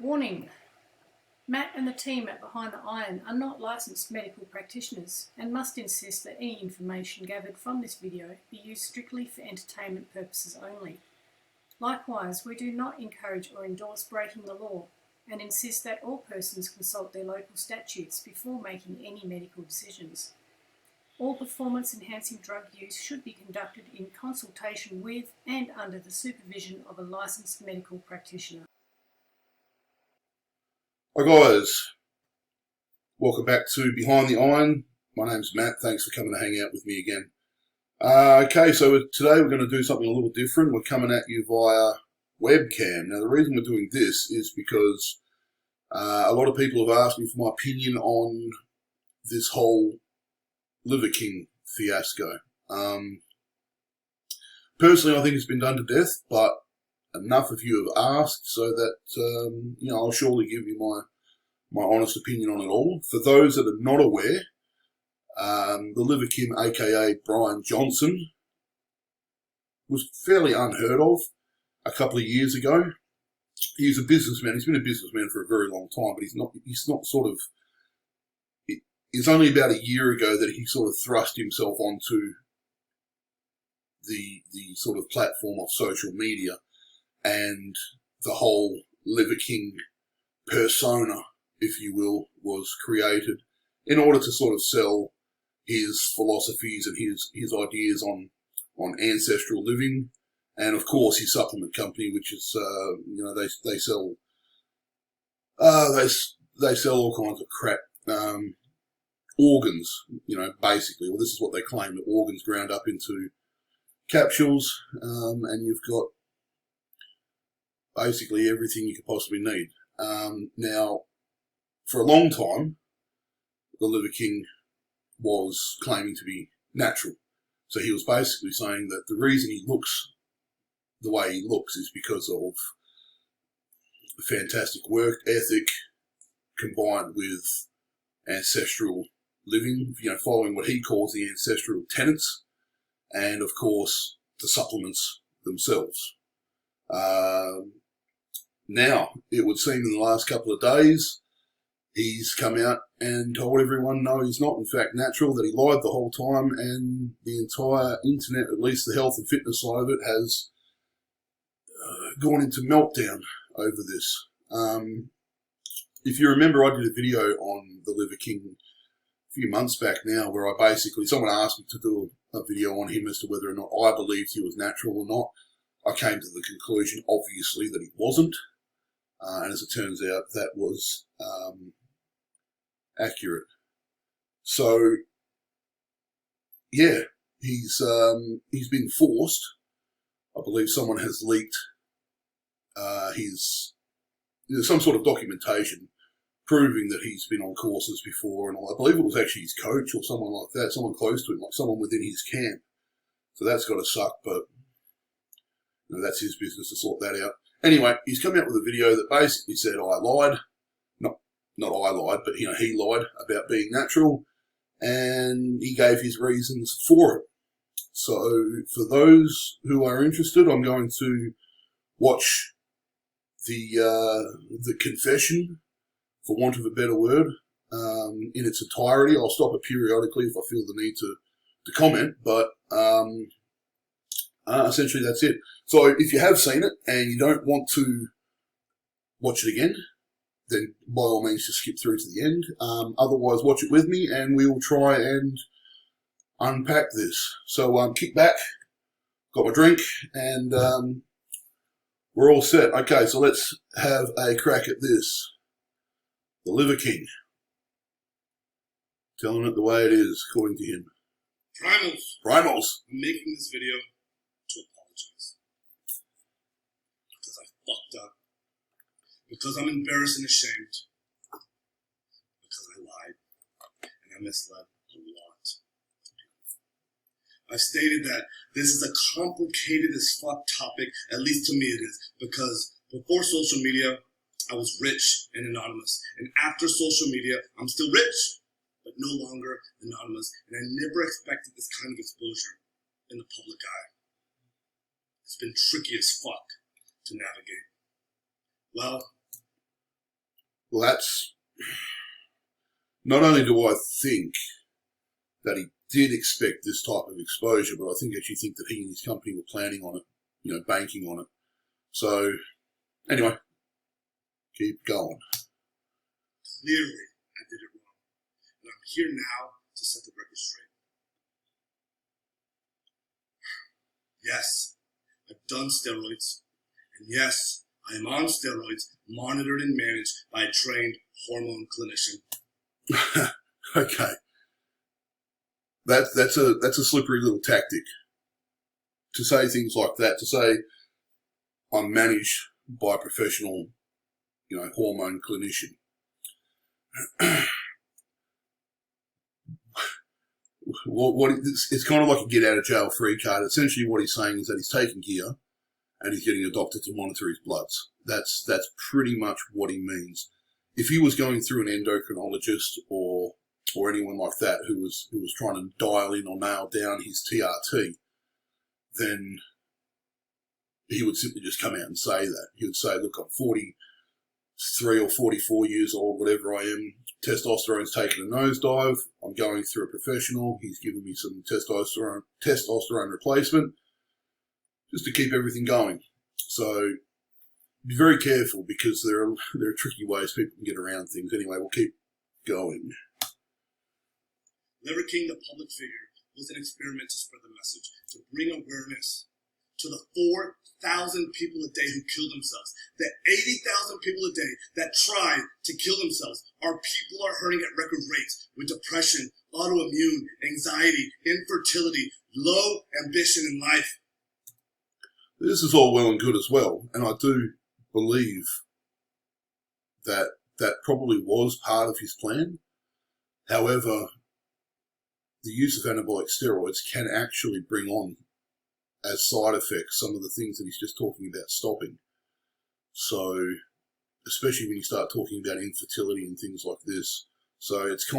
Warning: Matt and the team at Behind the Iron are not licensed medical practitioners and must insist that any information gathered from this video be used strictly for entertainment purposes only. Likewise, we do not encourage or endorse breaking the law and insist that all persons consult their local statutes before making any medical decisions. All performance-enhancing drug use should be conducted in consultation with and under the supervision of a licensed medical practitioner. Hi guys, welcome back to Behind the Iron. My name's Matt, thanks for coming to hang out with me again. Okay, so today we're going to do something a little different. We're coming at you via webcam. Now the reason we're doing this is because a lot of people have asked me for my opinion on this whole Liver King fiasco. Personally I think it's been done to death, but enough of you have asked so that, I'll surely give you my honest opinion on it all. For those that are not aware, the Liver King, aka Brian Johnson, was fairly unheard of a couple of years ago. He's a businessman. He's been a businessman for a very long time, but he's not sort of, it's only about a year ago that he sort of thrust himself onto the sort of platform of social media, and the whole Liver King persona, if you will, was created in order to sort of sell his philosophies and his ideas on ancestral living, and of course his supplement company, which is they sell they sell all kinds of crap, organs, basically. Well, this is what they claim: the organs ground up into capsules, and you've got basically everything you could possibly need. Now, for a long time, the Liver King was claiming to be natural. So he was basically saying that the reason he looks the way he looks is because of fantastic work ethic combined with ancestral living, following what he calls the ancestral tenets, and of course the supplements themselves. Now, it would seem in the last couple of days, he's come out and told everyone no, he's not in fact natural, that he lied the whole time, and the entire internet, at least the health and fitness side of it, has gone into meltdown over this. If you remember, I did a video on the Liver King a few months back now, where someone asked me to do a video on him as to whether or not I believed he was natural or not. I came to the conclusion, obviously, that he wasn't. And as it turns out, that was accurate. So, yeah, he's been forced. I believe someone has leaked there's some sort of documentation proving that he's been on courses before, and I believe it was actually his coach or someone like that, someone close to him, like someone within his camp. So that's got to suck, but that's his business to sort that out. Anyway, he's come out with a video that basically said I lied. Not I lied, but he lied about being natural, and he gave his reasons for it. So for those who are interested, I'm going to watch the confession, for want of a better word, in its entirety. I'll stop it periodically if I feel the need to comment, but essentially that's it. So if you have seen it and you don't want to watch it again, then by all means just skip through to the end. Otherwise, watch it with me and we will try and unpack this. So kick back, got my drink, and we're all set. Okay, so let's have a crack at this. The Liver King. Telling it the way it is, according to him. Primals. I'm making this video to apologize. Because I fucked up. Because I'm embarrassed and ashamed. Because I lied. And I misled a lot. I stated that this is a complicated as fuck topic, at least to me it is, because before social media, I was rich and anonymous. And after social media, I'm still rich, but no longer anonymous. And I never expected this kind of exposure in the public eye. It's been tricky as fuck to navigate. Well, Well, that's not only do I think that he did expect this type of exposure, but I actually think that he and his company were planning on it, banking on it. So, anyway, keep going. Clearly, I did it wrong. And I'm here now to set the record straight. Yes, I've done steroids. And yes, I am on steroids, monitored and managed by a trained hormone clinician. Okay. That's a slippery little tactic. To say things like that, to say I'm managed by a professional, hormone clinician. It's kind of like a get out of jail free card. Essentially what he's saying is that he's taking gear and he's getting a doctor to monitor his bloods. That's pretty much what he means. If he was going through an endocrinologist or anyone like that who was trying to dial in or nail down his TRT, then he would simply just come out and say that. He would say, look, I'm 43 or 44 years old, whatever I am. Testosterone's taken a nosedive. I'm going through a professional. He's given me some testosterone replacement just to keep everything going. So be very careful because there are tricky ways people can get around things. Anyway, we'll keep going. Larry King, the public figure, was an experiment to spread the message, to bring awareness to the 4,000 people a day who kill themselves, the 80,000 people a day that try to kill themselves. Our people are hurting at record rates with depression, autoimmune, anxiety, infertility, low ambition in life. This is all well and good as well, and I do believe that probably was part of his plan. However, the use of anabolic steroids can actually bring on as side effects some of the things that he's just talking about stopping. So, especially when you start talking about infertility and things like this. So it's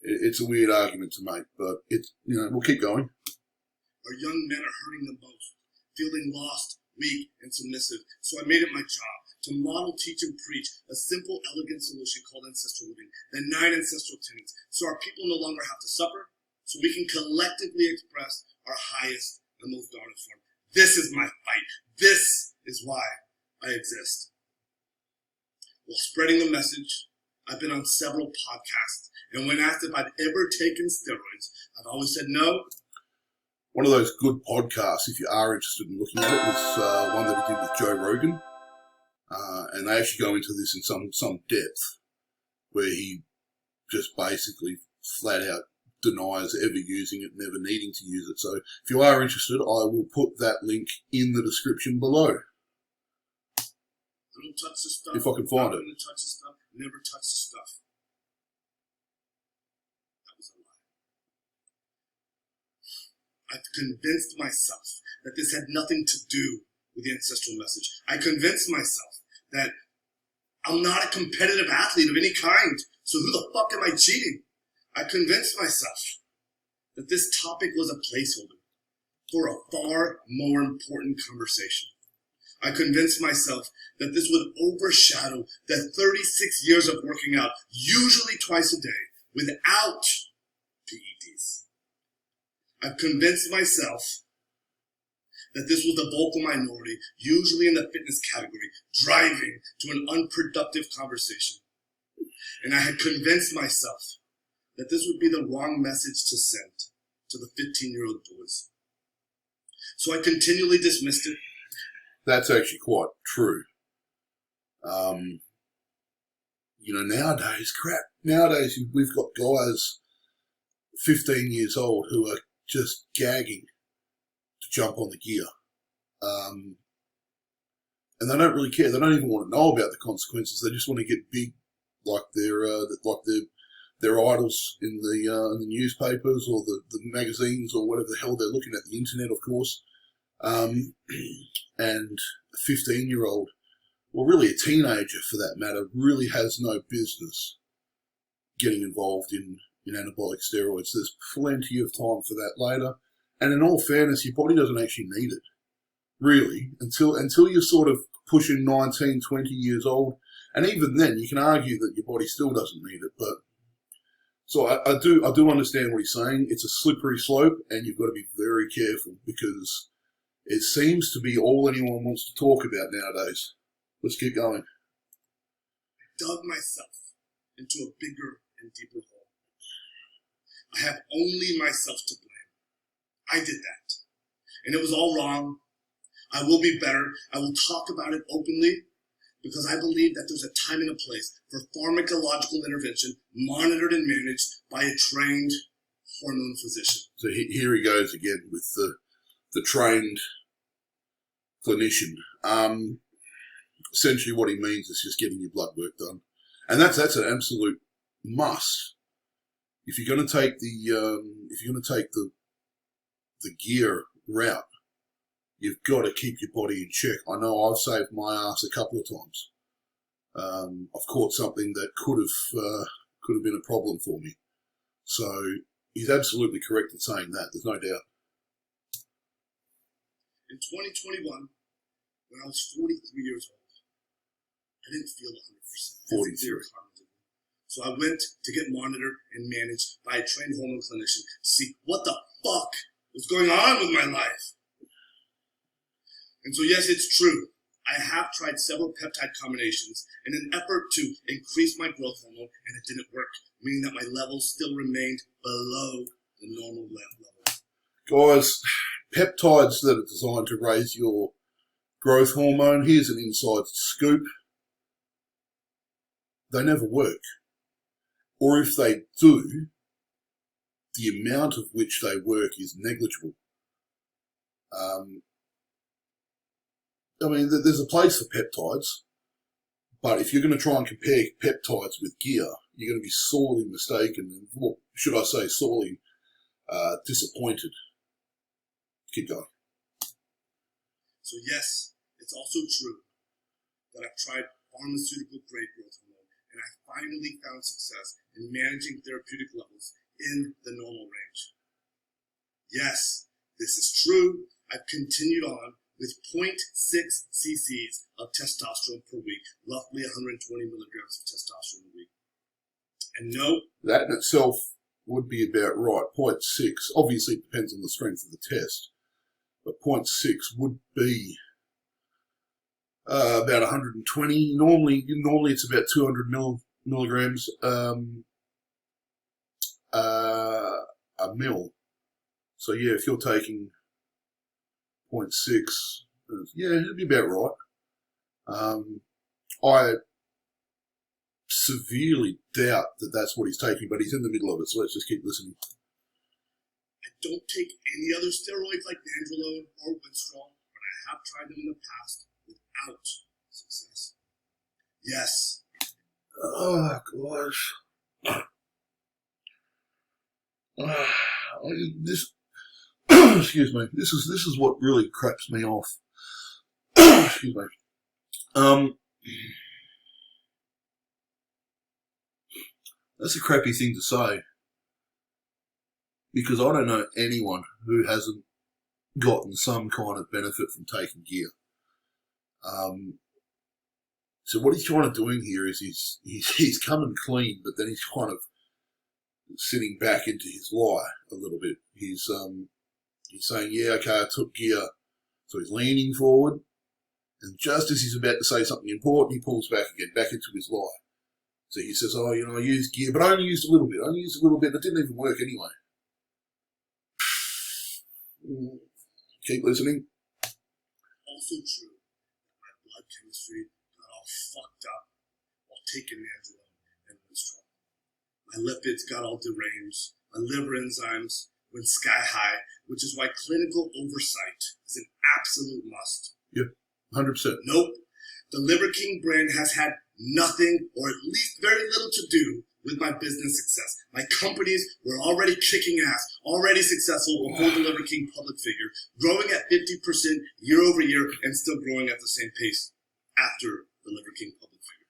it's a weird argument to make, but we'll keep going. Our young men are hurting the most, feeling lost, weak, and submissive. So I made it my job to model, teach, and preach a simple, elegant solution called ancestral living, the 9 ancestral tenets, so our people no longer have to suffer, so we can collectively express our highest and most honest form. This is my fight. This is why I exist. While spreading the message, I've been on several podcasts, and when asked if I've ever taken steroids, I've always said no. One of those good podcasts, if you are interested in looking at it, was one that he did with Joe Rogan. And they actually go into this in some depth, where he just basically flat out denies ever using it, never needing to use it. So if you are interested, I will put that link in the description below. I don't touch the stuff. If I can find it. I'm going to touch the stuff. Never touch the stuff. That was a lie. I've convinced myself that this had nothing to do with the ancestral message. I convinced myself that I'm not a competitive athlete of any kind, so who the fuck am I cheating? I convinced myself that this topic was a placeholder for a far more important conversation. I convinced myself that this would overshadow the 36 years of working out, usually twice a day, without PEDs. I've convinced myself that this was the vocal minority, usually in the fitness category, driving to an unproductive conversation. And I had convinced myself that this would be the wrong message to send to the 15-year-old boys. So I continually dismissed it. That's actually quite true. Nowadays we've got guys 15 years old who are just gagging to jump on the gear. And they don't really care. They don't even want to know about the consequences. They just want to get big, like their idols in the newspapers or the magazines or whatever the hell they're looking at, the internet, of course. And a 15-year-old, or really a teenager for that matter, really has no business getting involved in anabolic steroids. There's plenty of time for that later. And in all fairness, your body doesn't actually need it, really, until you're sort of pushing 19, 20 years old. And even then, you can argue that your body still doesn't need it. But so I do understand what he's saying. It's a slippery slope, and you've got to be very careful because it seems to be all anyone wants to talk about nowadays. Let's keep going. I dug myself into a bigger and deeper hole. I have only myself to blame. I did that. And it was all wrong. I will be better. I will talk about it openly because I believe that there's a time and a place for pharmacological intervention monitored and managed by a trained hormone physician. So here he goes again with the trained clinician. Essentially what he means is just getting your blood work done. And that's an absolute must. If you're going to take the gear route, you've got to keep your body in check. I know I've saved my ass a couple of times. I've caught something that could have been a problem for me. So he's absolutely correct in saying that. There's no doubt. In 2021, when I was 43 years old, I didn't feel 100%. 43. So I went to get monitored and managed by a trained hormone clinician to see what the fuck was going on with my life. And so yes, it's true. I have tried several peptide combinations in an effort to increase my growth hormone, and it didn't work, meaning that my levels still remained below the normal level. Guys, peptides that are designed to raise your growth hormone, here's an inside scoop. They never work. Or if they do, the amount of which they work is negligible. I mean, there's a place for peptides, but if you're going to try and compare peptides with gear, you're going to be sorely mistaken, well, should I say sorely disappointed. Keep going. So yes, it's also true that I've tried pharmaceutical-grade growth hormone, and I finally found success in managing therapeutic levels in the normal range. Yes, this is true. I've continued on with 0.6 cc's of testosterone per week, roughly 120 milligrams of testosterone a week. And no, that in itself would be about right. 0.6, obviously it depends on the strength of the test, but 0.6 would be about 120. Normally it's about 200 milligrams a mil. So yeah, if you're taking 0.6, yeah, it'd be about right. I severely doubt that that's what he's taking, but he's in the middle of it, so let's just keep listening. I don't take any other steroids like Nandrolone or Winstrol, but I have tried them in the past without success. Yes. Oh, gosh. This, excuse me. This is what really craps me off. Excuse me. That's a crappy thing to say, because I don't know anyone who hasn't gotten some kind of benefit from taking gear. So what he's trying to do here is he's coming clean, but then he's kind of sitting back into his lie a little bit. He's saying, yeah, okay, I took gear. So he's leaning forward, and just as he's about to say something important, he pulls back again, back into his lie. So he says, oh, I used gear, but I only used a little bit. It didn't even work anyway. Keep listening. Also true that my blood chemistry got all fucked up while taking Nandrolone and Winstrol. My lipids got all deranged. My liver enzymes went sky high, which is why clinical oversight is an absolute must. Yep, 100%. Nope. The Liver King brand has had nothing, or at least very little, to do with my business success. My companies were already kicking ass, already successful before the Liver King public figure, growing at 50% year over year and still growing at the same pace after the Liver King public figure.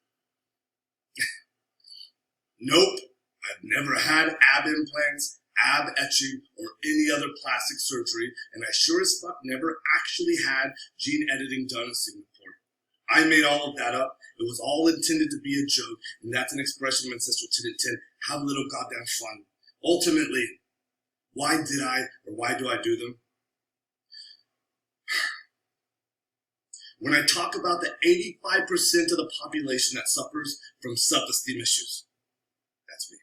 Nope. I've never had ab implants, ab etching, or any other plastic surgery, and I sure as fuck never actually had gene editing done in Singapore. I made all of that up. It was all intended to be a joke, and that's an expression of ancestral 10 and 10. Have a little goddamn fun. Ultimately, why do I do them? When I talk about the 85% of the population that suffers from self-esteem issues, that's me.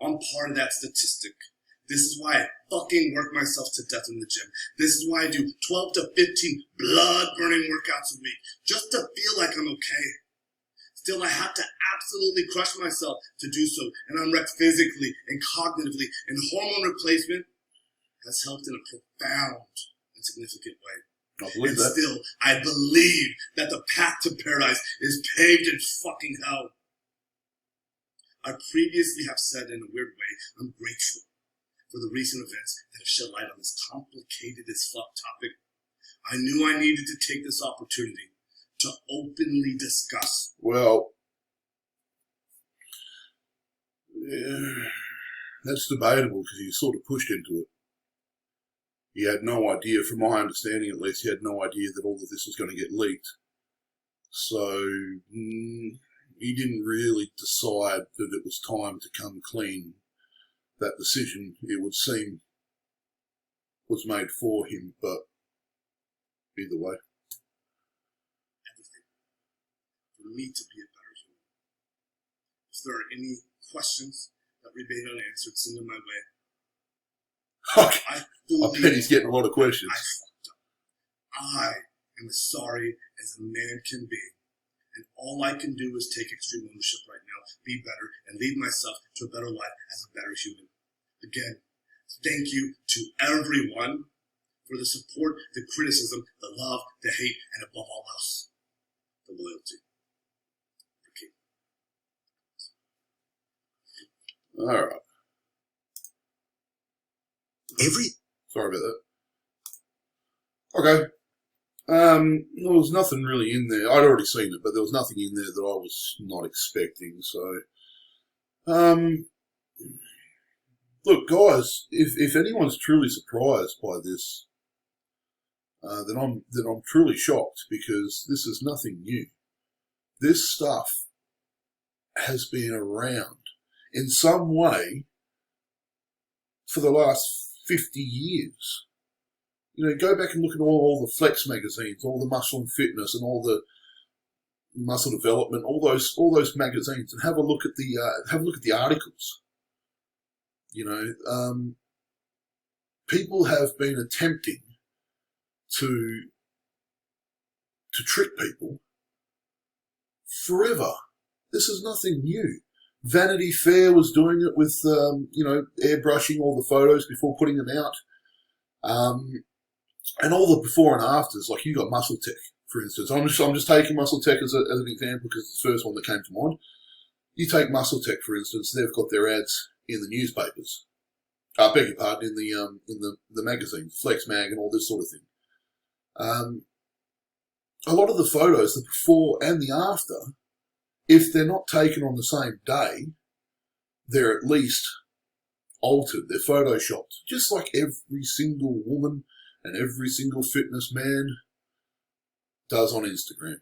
I'm part of that statistic. This is why I fucking work myself to death in the gym. This is why I do 12 to 15 blood-burning workouts a week, just to feel like I'm okay. Still, I have to absolutely crush myself to do so, and I'm wrecked physically and cognitively, and hormone replacement has helped in a profound and significant way. I believe that. Still, I believe that the path to paradise is paved in fucking hell. I previously have said in a weird way, I'm grateful for the recent events that have shed light on this complicated as fuck topic. I knew I needed to take this opportunity to openly discuss. Well, yeah, that's debatable because he sort of pushed into it. He had no idea, from my understanding at least, he had no idea that all of this was going to get leaked. So he didn't really decide that it was time to come clean. That decision, it would seem, was made for him, but either way. Everything for me to be a better human. If there are any questions that remain unanswered, send them my way. I bet he's getting a lot of questions. I fucked up. I am as sorry as a man can be. And all I can do is take extreme ownership right now, be better, and lead myself to a better life as a better human. Again, thank you to everyone for the support, the criticism, the love, the hate, and above all else, the loyalty. Okay. All right. Sorry about that. Okay. There was nothing really in there. I'd already seen it, but there was nothing in there that I was not expecting. So, look, guys, if anyone's truly surprised by this, then I'm truly shocked, because this is nothing new. This stuff has been around in some way for the last 50 years. You know, go back and look at all the Flex magazines, all the Muscle and Fitness, and all the Muscle Development, all those magazines, and have a look at the articles. You know, people have been attempting to trick people forever. This is nothing new. Vanity Fair was doing it with, airbrushing all the photos before putting them out. And all the before and afters, like you got Muscle Tech, for instance. I'm just taking Muscle Tech as an example because it's the first one that came to mind. You take Muscle Tech, for instance, they've got their ads in the newspapers. I beg your pardon, in the magazine, Flex Mag and all this sort of thing. A lot of the photos, the before and the after, if they're not taken on the same day, they're at least altered. They're photoshopped, just like every single woman and every single fitness man does on Instagram.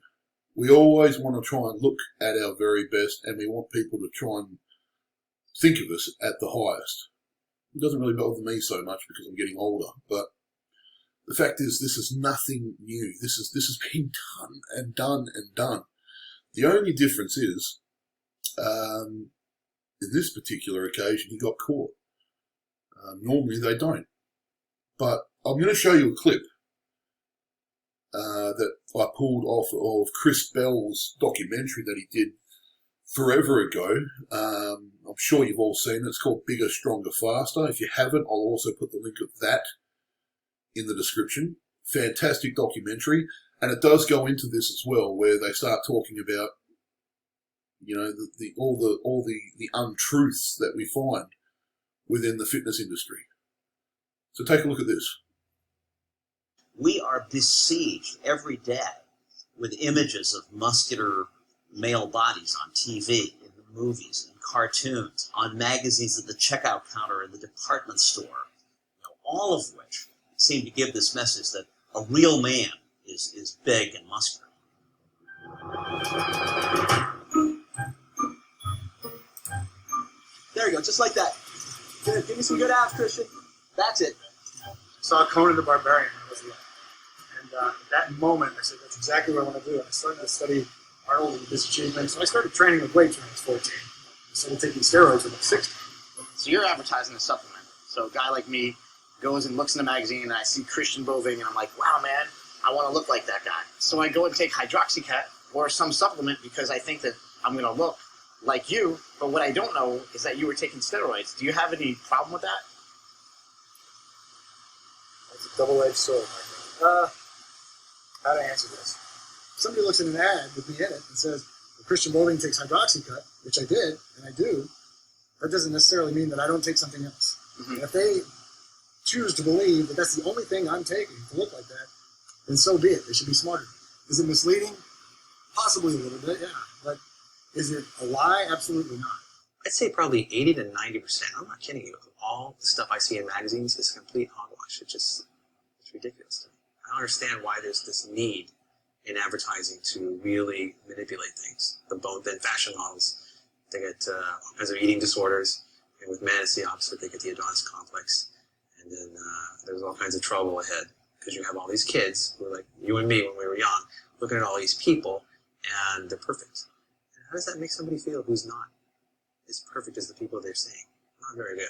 We always want to try and look at our very best, and we want people to try and think of us at the highest. It doesn't really bother me so much because I'm getting older, but the fact is, this is nothing new. This has been done and done and done. The only difference is, in this particular occasion, he got caught. Normally they don't. But I'm going to show you a clip that I pulled off of Chris Bell's documentary that he did forever ago. I'm sure you've all seen it. It's called Bigger, Stronger, Faster. If you haven't, I'll also put the link of that in the description. Fantastic documentary. And it does go into this as well, where they start talking about, you know, all the untruths that we find within the fitness industry. So take a look at this. We are besieged every day with images of muscular male bodies on TV, in the movies, in cartoons, on magazines at the checkout counter in the department store, all of which seem to give this message that a real man is big and muscular. There you go, just like that. Good. Give me some good abs, Christian. That's it. Saw Conan the Barbarian when I was young. And at that moment, I said, that's exactly what I want to do. And I started to study Arnold and his achievements. So I started training with weights when I was 14. I started taking steroids when I was 16. So you're advertising a supplement. So a guy like me goes and looks in the magazine, and I see Christian Boving, and I'm like, wow, man, I want to look like that guy. So I go and take Hydroxycut or some supplement because I think that I'm going to look like you. But what I don't know is that you were taking steroids. Do you have any problem with that? That's a double-edged sword, my friend. How to answer this? If somebody looks at an ad with me in it and says, well, Christian Boving takes Hydroxycut, which I did, and I do, that doesn't necessarily mean that I don't take something else. Mm-hmm. And if they choose to believe that that's the only thing I'm taking to look like that, then so be it. They should be smarter. Is it misleading? Possibly a little bit, yeah. But is it a lie? Absolutely not. I'd say probably 80 to 90%. I'm not kidding you. All the stuff I see in magazines is complete hogwash. It's ridiculous to me. I don't understand why there's this need in advertising to really manipulate things. The bone thin fashion models, they get all kinds of eating disorders. And with men, it's the opposite. They get the Adonis complex. And then there's all kinds of trouble ahead because you have all these kids who are like you and me when we were young, looking at all these people, and they're perfect. And how does that make somebody feel who's not as perfect as the people they're seeing? Not very good.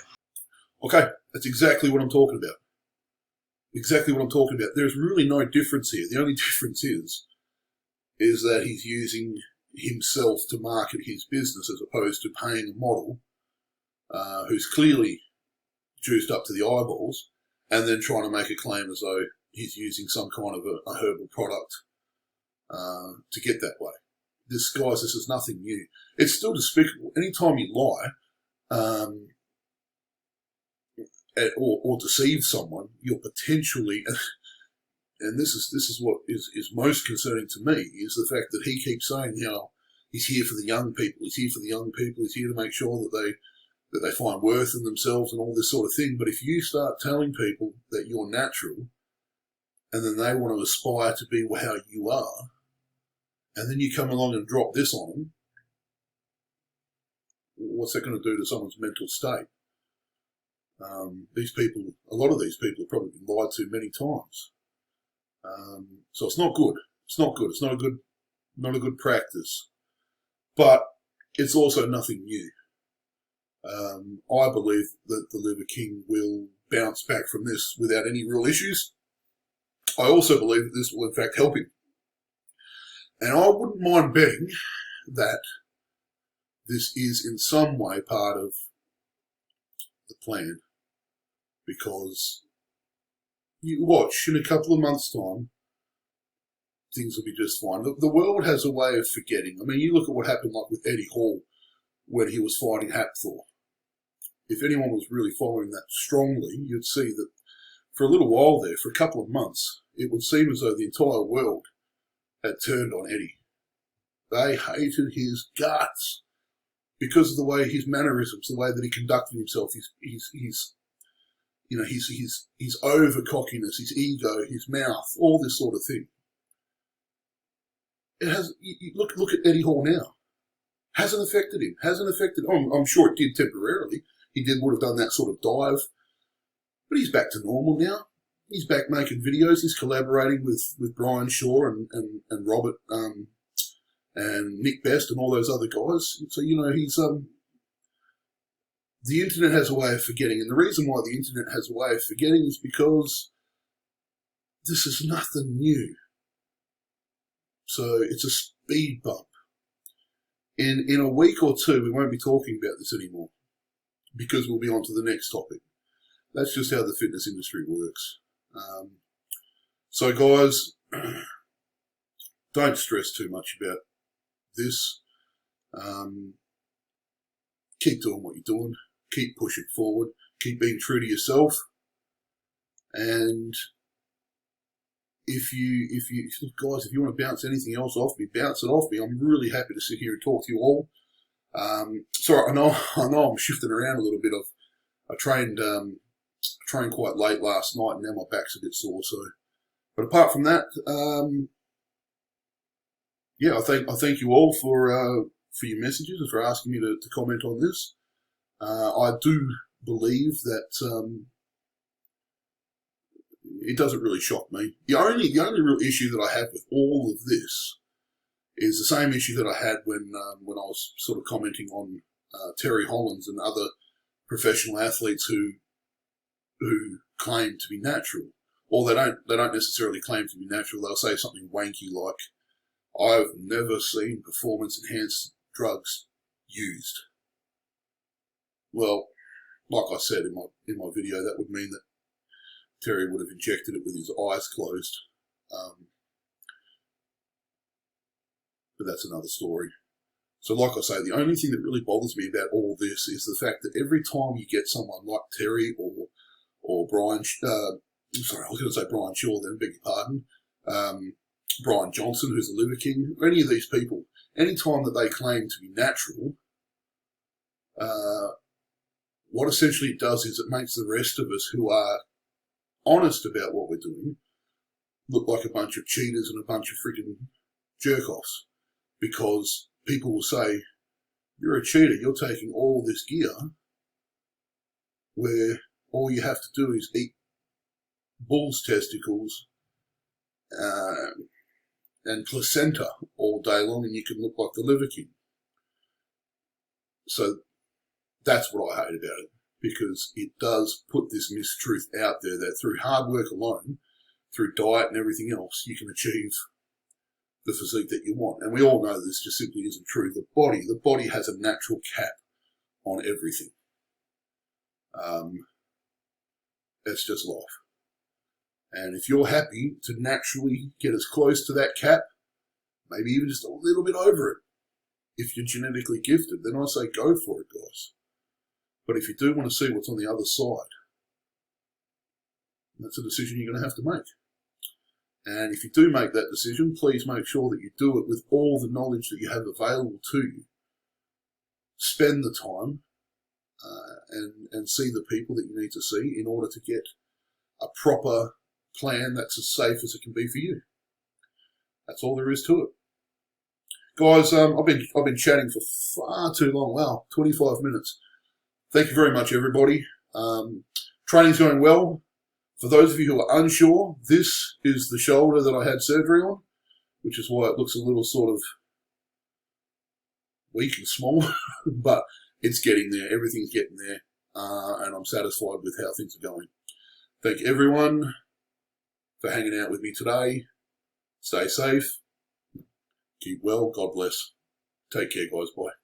Okay, that's exactly what I'm talking about. Exactly what I'm talking about. There's really no difference here. The only difference is that he's using himself to market his business as opposed to paying a model who's clearly juiced up to the eyeballs and then trying to make a claim as though he's using some kind of a herbal product to get that way. This is nothing new. It's still despicable. Anytime you lie or deceive someone, you're potentially, and this is what is most concerning to me, is the fact that he keeps saying, he's here for the young people, he's here for the young people, he's here to make sure that they find worth in themselves and all this sort of thing. But if you start telling people that you're natural and then they want to aspire to be how you are, and then you come along and drop this on them, what's that going to do to someone's mental state? A lot of these people have probably been lied to many times. So it's not good. It's not good. It's not a good practice. But it's also nothing new. I believe that the Liver King will bounce back from this without any real issues. I also believe that this will in fact help him. And I wouldn't mind betting that this is in some way part of the plan. Because you watch, in a couple of months' time, things will be just fine. The world has a way of forgetting. I mean, you look at what happened like with Eddie Hall when he was fighting Hapthor. If anyone was really following that strongly, you'd see that for a little while there, for a couple of months, it would seem as though the entire world had turned on Eddie. They hated his guts because of the way his mannerisms, the way that he conducted himself, his over cockiness, his ego, his mouth, all this sort of thing. It has. Look at Eddie Hall now. Hasn't affected him. I'm sure it did temporarily. He would have done that sort of dive, but he's back to normal now. He's back making videos. He's collaborating with Brian Shaw and Robert and Nick Best and all those other guys. So he's the internet has a way of forgetting, and the reason why the internet has a way of forgetting is because this is nothing new. So it's a speed bump. In a week or two, we won't be talking about this anymore because we'll be on to the next topic. That's just how the fitness industry works. So guys, don't stress too much about this. Keep doing what you're doing. Keep pushing forward. Keep being true to yourself. And if you guys, if you want to bounce anything else off me, bounce it off me. I'm really happy to sit here and talk to you all. Sorry, I know I'm shifting around a little bit. I trained quite late last night, and now my back's a bit sore. So, but apart from that, yeah, I thank you all for your messages and for asking me to comment on this. I do believe that it doesn't really shock me. The only real issue that I have with all of this is the same issue that I had when I was sort of commenting on Terry Hollands and other professional athletes who claim to be natural, or they don't necessarily claim to be natural. They'll say something wanky like, "I've never seen performance-enhanced drugs used." Well, like I said in my video, that would mean that Terry would have injected it with his eyes closed. But that's another story. So like I say, the only thing that really bothers me about all this is the fact that every time you get someone like Terry or Brian, sorry, I was going to say Brian Shaw then, beg your pardon, Brian Johnson, who's the Liver King, or any of these people, any time that they claim to be natural, what essentially it does is it makes the rest of us who are honest about what we're doing look like a bunch of cheaters and a bunch of freaking jerk-offs, because people will say, "You're a cheater, you're taking all this gear where all you have to do is eat bull's testicles and placenta all day long and you can look like the Liver King." So that's what I hate about it, because it does put this mistruth out there that through hard work alone, through diet and everything else, you can achieve the physique that you want. And we all know this just simply isn't true. The body has a natural cap on everything. That's just life. And if you're happy to naturally get as close to that cap, maybe even just a little bit over it, if you're genetically gifted, then I say go for it, guys. But if you do want to see what's on the other side, that's a decision you're going to have to make. And if you do make that decision, please make sure that you do it with all the knowledge that you have available to you. Spend the time and see the people that you need to see in order to get a proper plan that's as safe as it can be for you. That's all there is to it. Guys, I've been chatting for far too long. Wow, 25 minutes. Thank you very much, everybody. Training's going well. For those of you who are unsure, this is the shoulder that I had surgery on, which is why it looks a little sort of weak and small, but it's getting there. Everything's getting there, and I'm satisfied with how things are going. Thank everyone for hanging out with me today. Stay safe. Keep well. God bless. Take care, guys. Bye.